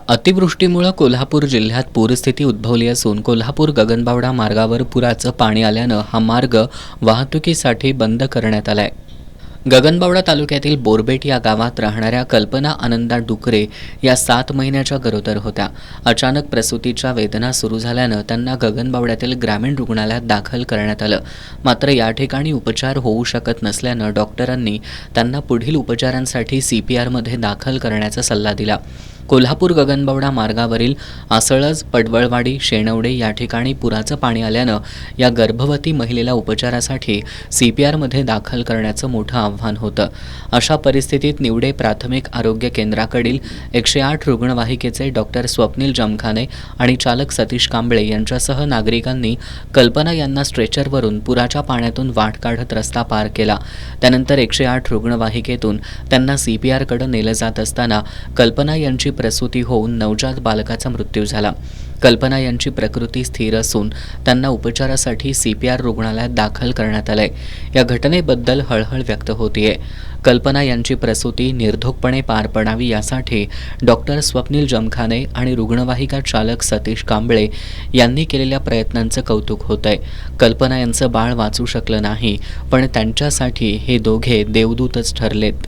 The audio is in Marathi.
अतिवृष्टीमुळे कोल्हापूर जिल्ह्यात पूरस्थिती उद्भवली असून कोल्हापूर गगनबावडा मार्गावर पुराचं पाणी आल्यानं हा मार्ग वाहतुकीसाठी बंद करण्यात आलाय। गगनबावडा तालुक्यातील बोरबेट या गावात राहणाऱ्या कल्पना आनंदा डुकरे या 7 महिन्याच्या गरोदर होत्या। अचानक प्रसूतीच्या वेदना सुरू झाल्यानं त्यांना गगनबावड्यातील ग्रामीण रुग्णालयात दाखल करण्यात आलं। मात्र या ठिकाणी उपचार होऊ शकत नसल्यानं डॉक्टरांनी त्यांना पुढील उपचारांसाठी CPR मध्ये दाखल करण्याचा सल्ला दिला। कोल्हापूर गगनबावडा मार्गावरील आसळज, पडवळवाडी, शेणवडे या ठिकाणी पुराचं पाणी आल्यानं या गर्भवती महिलेला उपचारासाठी CPR मध्ये दाखल करण्याचं मोठं आव्हान होतं। अशा परिस्थितीत निवडे प्राथमिक आरोग्य केंद्राकडील 108 रुग्णवाहिकेचे डॉक्टर स्वप्नील जमखाने आणि चालक सतीश कांबळे यांच्यासह नागरिकांनी कल्पना यांना स्ट्रेचरवरून पुराच्या पाण्यातून वाट काढत रस्ता पार केला। त्यानंतर 108 रुग्णवाहिकेतून त्यांना CPR कडे नेलं जात असताना कल्पना यांची प्रसूती होऊन नवजात बालकाचा मृत्यू झाला। कल्पना यांची प्रकृती स्थिर असून त्यांना उपचारासाठी CPR रुग्णालयात दाखल करण्यात आलंय। या घटनेबद्दल हळहळ व्यक्त होतीये। कल्पना यांची प्रसूती निर्धोकपणे पार पडावी यासाठी डॉक्टर स्वप्नील जमखाने आणि रुग्णवाहिका चालक सतीश कांबळे यांनी केलेल्या प्रयत्नांचं कौतुक होतंय। कल्पना यांचं बाळ वाचू शकलं नाही, पण त्यांच्यासाठी हे दोघे देवदूतच ठरलेत।